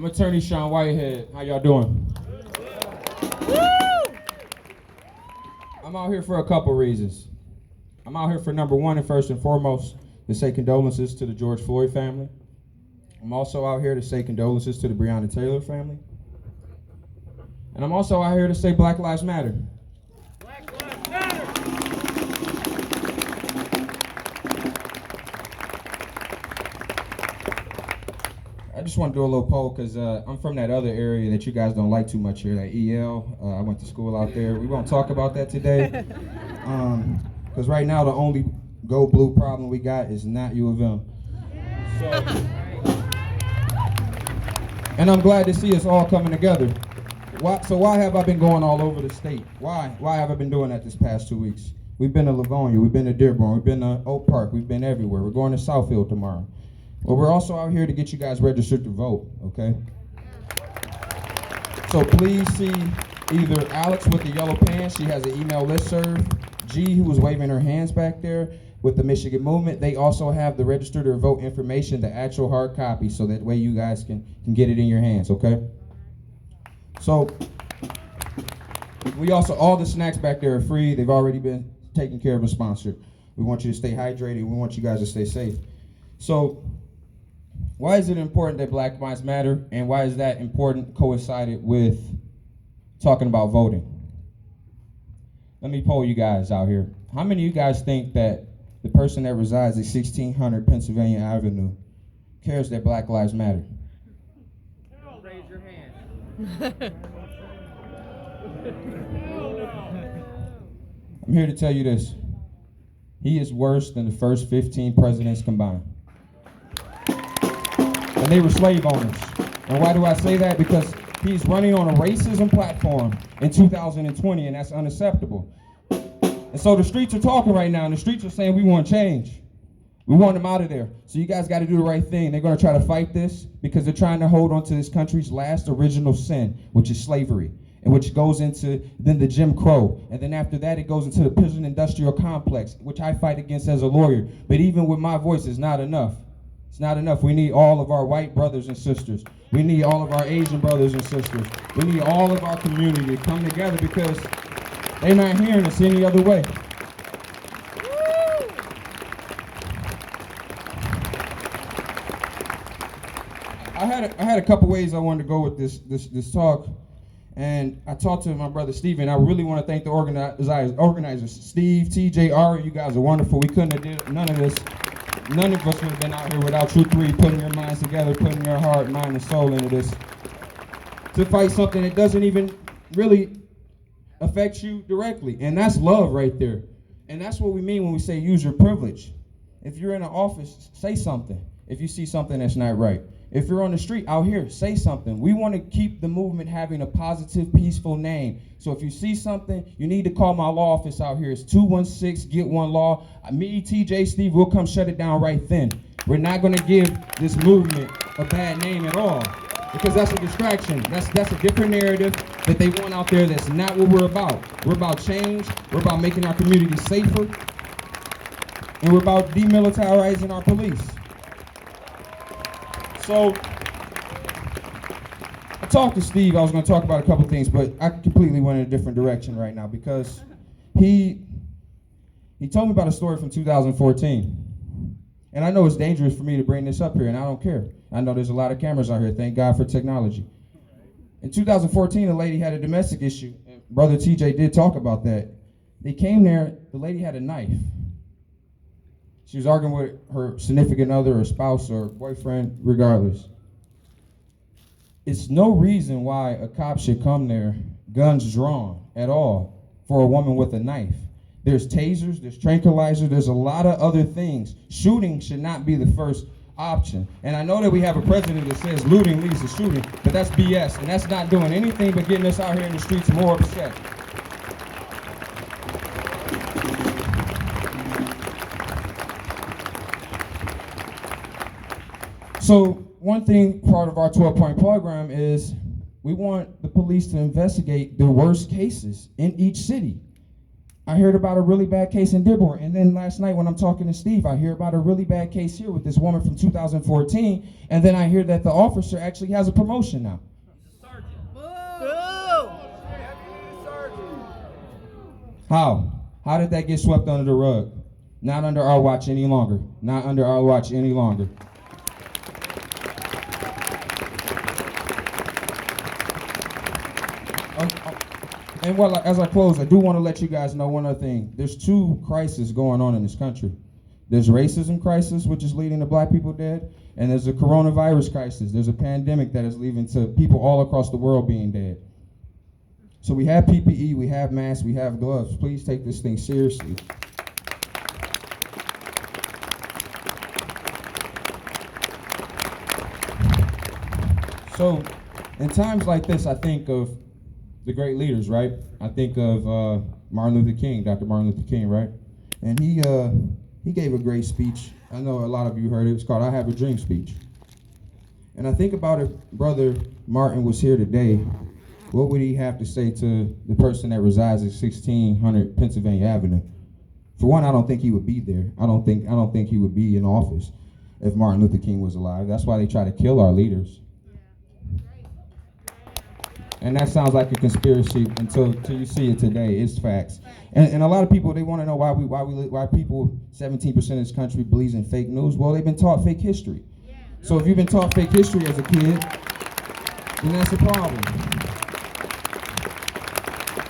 I'm attorney Shaun Whitehead. How y'all doing? I'm out here for a couple reasons. I'm out here for number one and first and foremost to say condolences to the George Floyd family. I'm also out here to say condolences to the Breonna Taylor family. And I'm also out here to say Black Lives Matter. Black Lives Matter! I just want to do a little poll because I'm from that other area that you guys don't like too much here, that EL. I went to school out there. We won't talk about that today. Because right now the only go blue problem we got is not U of M. And I'm glad to see us all coming together. Why have I been going all over the state? Why have I been doing that this past 2 weeks? We've been to Livonia, we've been to Dearborn, we've been to Oak Park, we've been everywhere. We're going to Southfield tomorrow. Well, we're also out here to get you guys registered to vote, okay? So please see either Alex with the yellow pants, she has an email listserv, G, who was waving her hands back there, with the Michigan Movement. They also have the register to vote information, the actual hard copy, so that way you guys can get it in your hands, okay? So, we also, all the snacks back there are free. They've already been taken care of and sponsored. We want you to stay hydrated. We want you guys to stay safe. So, why is it important that Black Lives Matter, and why is that important coincided with talking about voting? Let me poll you guys out here. How many of you guys think that the person that resides at 1600 Pennsylvania Avenue cares that Black Lives Matter? Raise your hand. I'm here to tell you this. He is worse than the first 15 presidents combined. And they were slave owners. And why do I say that? Because he's running on a racism platform in 2020, and that's unacceptable. And so the streets are talking right now, and the streets are saying we want change. We want them out of there. So you guys got to do the right thing. They're going to try to fight this because they're trying to hold on to this country's last original sin, which is slavery, and which goes into then the Jim Crow. And then after that, it goes into the prison industrial complex, which I fight against as a lawyer. But even with my voice, it's not enough. It's not enough. We need all of our white brothers and sisters. We need all of our Asian brothers and sisters. We need all of our community to come together because they're not hearing us any other way. I had a couple ways I wanted to go with this talk, and I talked to my brother Steve, and I really want to thank the organizers, Steve, TJ, Ari. You guys are wonderful. We couldn't have did none of this. None of us would have been out here without you three putting your minds together, putting your heart, mind, and soul into this to fight something that doesn't even really affect you directly, and that's love right there. And that's what we mean when we say use your privilege. If you're in an office, say something. If you see something that's not right. If you're on the street out here, say something. We want to keep the movement having a positive, peaceful name. So if you see something, you need to call my law office out here. It's 216-GET-1-LAW. Me, TJ, Steve, will come shut it down right then. We're not going to give this movement a bad name at all because that's a distraction. That's a different narrative that they want out there that's not what we're about. We're about change. We're about making our community safer. And we're about demilitarizing our police. So, I talked to Steve. I was going to talk about a couple things, but I completely went in a different direction right now because he told me about a story from 2014. And I know it's dangerous for me to bring this up here, and I don't care. I know there's a lot of cameras out here. Thank God for technology. In 2014, a lady had a domestic issue. And Brother TJ did talk about that. They came there. The lady had a knife. She was arguing with her significant other or spouse or boyfriend, regardless. It's no reason why a cop should come there, guns drawn at all, for a woman with a knife. There's tasers, there's tranquilizers, there's a lot of other things. Shooting should not be the first option. And I know that we have a president that says looting leads to shooting, but that's BS, and that's not doing anything but getting us out here in the streets more upset. So one thing, part of our 12-point program is we want the police to investigate the worst cases in each city. I heard about a really bad case in Dearborn. And then last night when I'm talking to Steve, I hear about a really bad case here with this woman from 2014. And then I hear that the officer actually has a promotion now. How? How did that get swept under the rug? Not under our watch any longer. Not under our watch any longer. And as I close, I do want to let you guys know one other thing. There's two crises going on in this country. There's racism crisis, which is leading to black people dead, and there's a coronavirus crisis. There's a pandemic that is leading to people all across the world being dead. So we have PPE, we have masks, we have gloves. Please take this thing seriously. So in times like this, I think of the great leaders, right? I think of Martin Luther King, Dr. Martin Luther King, right? And he gave a great speech. I know a lot of you heard it. It's called I Have a Dream speech. And I think about if Brother Martin was here today, what would he have to say to the person that resides at 1600 Pennsylvania Avenue? For one, I don't think he would be there. I don't think he would be in office if Martin Luther King was alive. That's why they try to kill our leaders. And that sounds like a conspiracy until you see it today. It's facts. And a lot of people, they want to know why people, 17% of this country believes in fake news. Well, they've been taught fake history. So if you've been taught fake history as a kid, then that's a problem.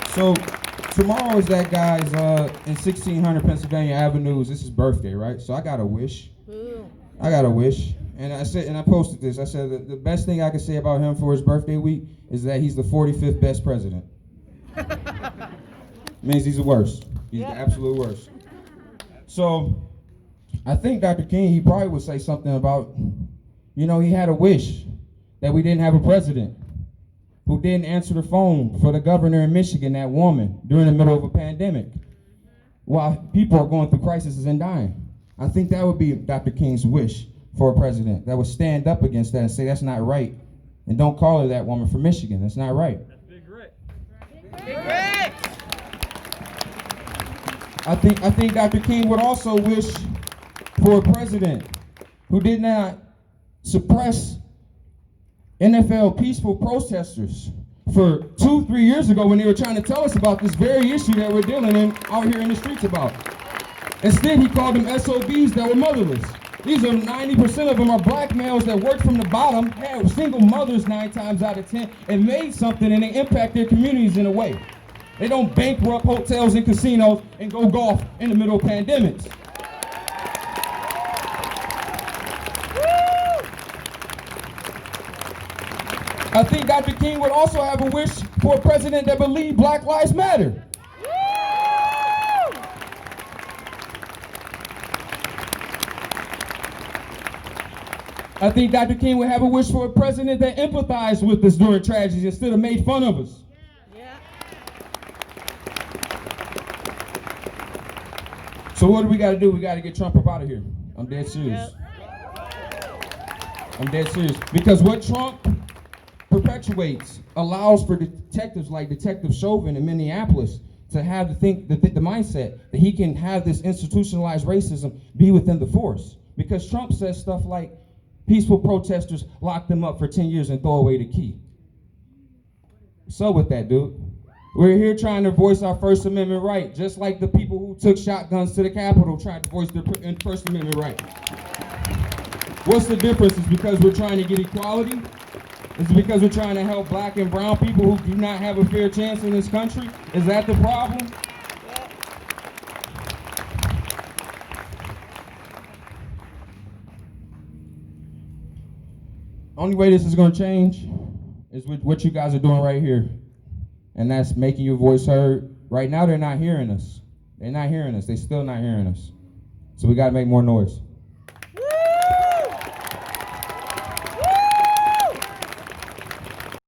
So tomorrow is that guy's in 1600 Pennsylvania Avenue. This is his birthday, right? So I got a wish. I got a wish. And I said, and I posted this. I said that the best thing I could say about him for his birthday week is that he's the 45th best president. Means he's the worst. He's the absolute worst. So I think Dr. King, he probably would say something about, he had a wish that we didn't have a president who didn't answer the phone for the governor in Michigan, that woman, during the middle of a pandemic, while people are going through crises and dying. I think that would be Dr. King's wish for a president that would stand up against that and say that's not right. And don't call her that woman from Michigan. That's not right. That's big grit. Big grit. I think Dr. King would also wish for a president who did not suppress NFL peaceful protesters for 2-3 years ago when they were trying to tell us about this very issue that we're dealing in out here in the streets about. Instead, he called them SOBs that were motherless. These are 90% of them are black males that worked from the bottom, had single mothers 9 times out of 10, and made something, and they impact their communities in a way. They don't bankrupt hotels and casinos and go golf in the middle of pandemics. I think Dr. King would also have a wish for a president that believed Black Lives Matter. I think Dr. King would have a wish for a president that empathized with us during tragedies instead of made fun of us. Yeah. So what do we got to do? We got to get Trump up out of here. I'm dead serious. I'm dead serious. Because what Trump perpetuates allows for detectives like Detective Chauvin in Minneapolis to have the mindset that he can have this institutionalized racism be within the force. Because Trump says stuff like, peaceful protesters lock them up for 10 years and throw away the key. So with that, dude, we're here trying to voice our First Amendment right, just like the people who took shotguns to the Capitol tried to voice their First Amendment right. What's the difference? Is because we're trying to get equality? Is it because we're trying to help black and brown people who do not have a fair chance in this country? Is that the problem? Only way this is going to change is with what you guys are doing right here. And that's making your voice heard. Right now, they're not hearing us. They're not hearing us. They're still not hearing us. So we got to make more noise.